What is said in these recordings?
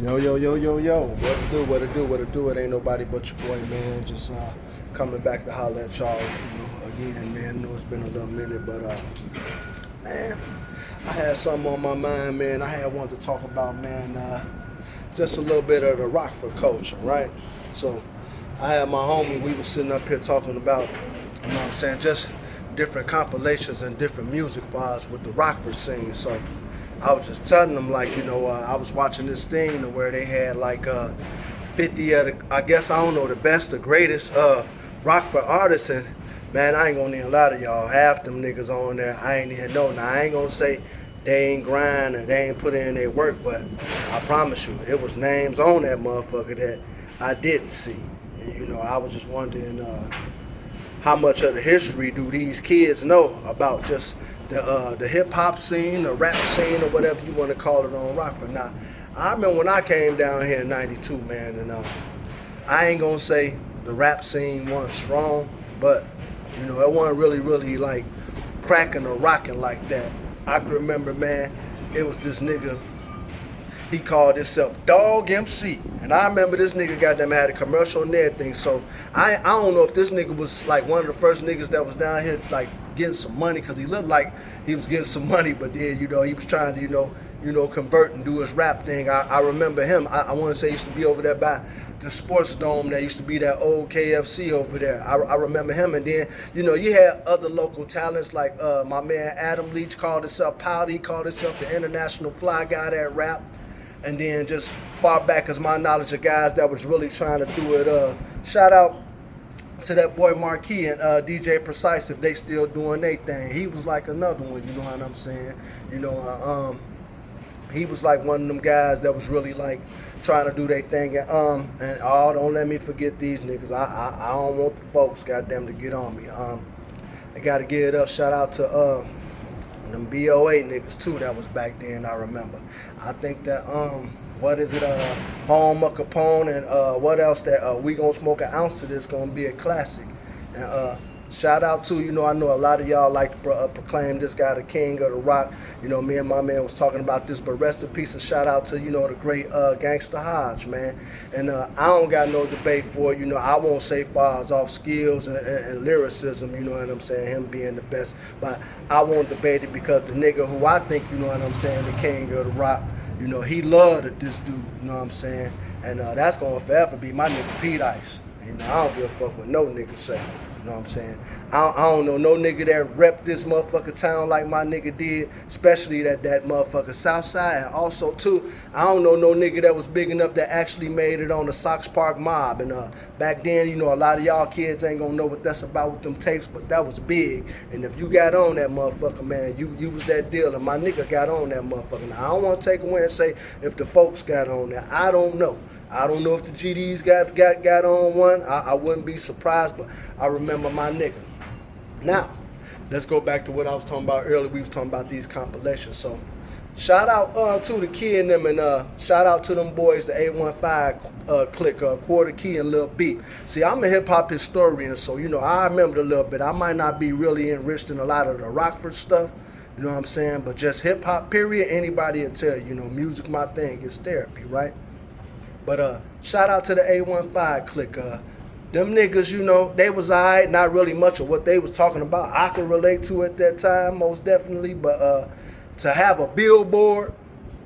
Yo, yo, yo, yo, yo. What to do, what to do, what to do. It ain't nobody but your boy, man. Just coming back to holler at y'all, again, man. I know it's been a little minute, but, man, I had something on my mind, man. I had wanted to talk about, man, just a little bit of the Rockford culture, right? So, I had my homie, we was sitting up here talking about, just different compilations and different music files with the Rockford scene. So, I was just telling them, like, I was watching this thing where they had like 50 of the, I guess, I don't know, the best, the greatest Rockford artists. And man, I ain't gonna need a lot of y'all. Half them niggas on there, I ain't even know. Now, I ain't gonna say they ain't grind or they ain't put in their work, but I promise you, it was names on that motherfucker that I didn't see. And, I was just wondering how much of the history do these kids know about just the hip hop scene, the rap scene, or whatever you want to call it on Rockford. Now, I remember when I came down here in '92, man, and I ain't gonna say the rap scene wasn't strong, but it wasn't really like cracking or rocking like that. I can remember, man, it was this nigga. He called himself Dog MC. And I remember this nigga goddamn had a commercial and everything. So I don't know if this nigga was like one of the first niggas that was down here like getting some money, because he looked like he was getting some money, but then, he was trying to, convert and do his rap thing. I remember him. I want to say he used to be over there by the sports dome. There used to be that old KFC over there. I remember him. And then, you had other local talents like my man Adam Leach called himself Powder. He called himself the international fly guy that rap. And then just far back as my knowledge of guys that was really trying to do it, shout out to that boy Marquis and DJ Precise if they still doing their thing. He was like another one, you know what I'm saying? He was like one of them guys that was really like trying to do their thing. And don't let me forget these niggas. I don't want the folks, goddamn, to get on me. I gotta give it up. Shout out to them BOA niggas too that was back then, I remember. I think that what is it, Home of Capone and what else that We Gonna Smoke an Ounce to This gonna be a classic. And shout out to, I know a lot of y'all like to proclaim this guy the king of the rock. Me and my man was talking about this, but rest in peace and shout out to, the great Gangsta Hodge, man. And I don't got no debate for it. I won't say far as off skills and lyricism, you know what I'm saying, him being the best. But I won't debate it because the nigga who I think, you know what I'm saying, the king of the rock, he loved this dude, you know what I'm saying? And that's going to forever be my nigga Pete Ice. I don't give a fuck what no nigga say. You know what I'm saying? I don't know no nigga that rep this motherfucker town like my nigga did, especially that motherfucker Southside. And also, too, I don't know no nigga that was big enough that actually made it on the Sox Park mob. And back then, a lot of y'all kids ain't gonna know what that's about with them tapes, but that was big. And if you got on that motherfucker, man, you was that deal. And my nigga got on that motherfucker. Now, I don't want to take away and say if the folks got on there. I don't know. I don't know if the GDs got on one. I wouldn't be surprised, but I remember my nigga. Now, let's go back to what I was talking about earlier. We was talking about these compilations. So, shout out to the kid and them, and shout out to them boys, the 815 click, Quarter Key and Lil Beat. See, I'm a hip hop historian, so I remember a little bit. I might not be really enriched in a lot of the Rockford stuff. You know what I'm saying? But just hip hop, period. Anybody will tell you, music my thing. It's therapy, right? But shout out to the 815 click. Them niggas, they was alright, not really much of what they was talking about. I can relate to at that time, most definitely. But to have a billboard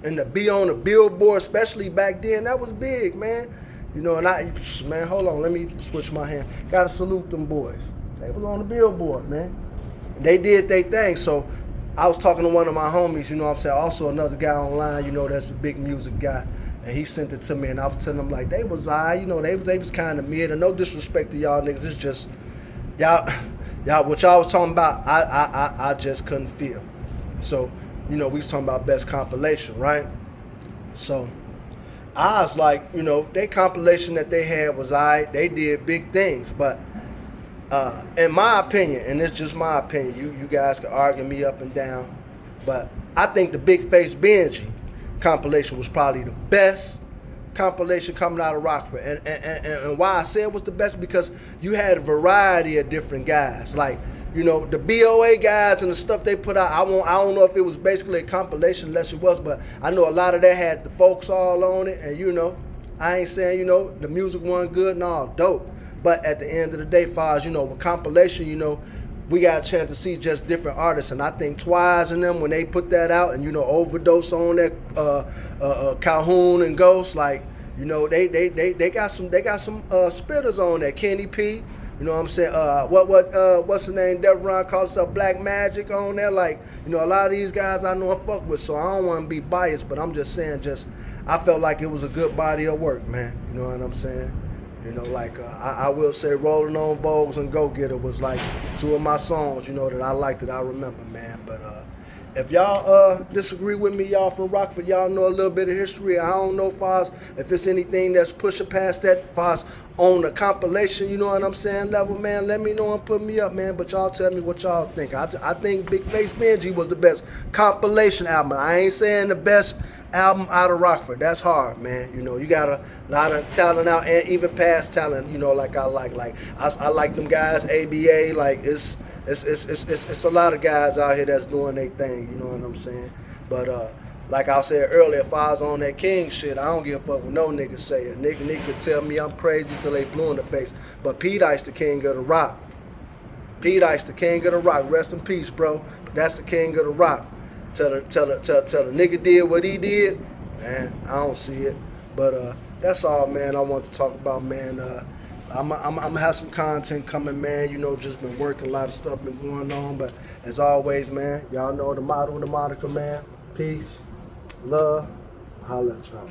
and to be on a billboard, especially back then, that was big, man. And man, hold on, let me switch my hand. Gotta salute them boys. They was on the billboard, man. They did their thing. So I was talking to one of my homies, what I'm saying, also another guy online, that's a big music guy. And he sent it to me, and I was telling him, like, they was they was kind of mid. And no disrespect to y'all niggas, it's just y'all what y'all was talking about, I just couldn't feel. So, we was talking about best compilation, right? So I was like, they compilation that they had was alright. They did big things, but in my opinion, and it's just my opinion, you guys can argue me up and down, but I think the Big Face Benji compilation was probably the best compilation coming out of Rockford. And why I say it was the best, because you had a variety of different guys. Like you know, the BOA guys and the stuff they put out. I don't know if it was basically a compilation, unless it was, but I know a lot of that had the folks all on it, and you know, I ain't saying, you know, the music wasn't good and all dope, but at the end of the day, far as, you know, with compilation, you know, we got a chance to see just different artists, and I think Twice and them, when they put that out, and you know, Overdose on that, Calhoun and Ghost, like, you know, they got some spitters on there. Kenny P, you know what I'm saying? What's the name? Devron called himself Black Magic on there. Like, you know, a lot of these guys I know I fuck with, so I don't want to be biased, but I'm just saying, I felt like it was a good body of work, man. You know what I'm saying? You know, like, I will say Rolling on Vogues and Go Getter was like two of my songs, you know, that I liked, that I remember, man. But if y'all disagree with me, y'all from Rockford, y'all know a little bit of history. I don't know if it's anything that's pushing past that, far on the compilation, you know what I'm saying, level, man, let me know and put me up, man. But y'all tell me what y'all think. I think Big Face Benji was the best compilation album. I ain't saying the best album out of Rockford. That's hard, man. You know, you got a lot of talent out, and even past talent, you know, like I like them guys, ABA, like it's a lot of guys out here that's doing their thing, you know what I'm saying? But like I said earlier, if I was on that King shit, I don't give a fuck what no nigga say. A nigga could tell me I'm crazy till they blue in the face. But Pete Ice, the king of the rock. Pete Ice, the king of the rock. Rest in peace, bro. But that's the king of the rock. Tell the nigga did what he did, man, I don't see it. But that's all, man, I want to talk about, man. I'm gonna have some content coming, man. You know, just been working, a lot of stuff been going on. But as always, man, y'all know the motto and the moniker, man. Peace, love, holla at y'all.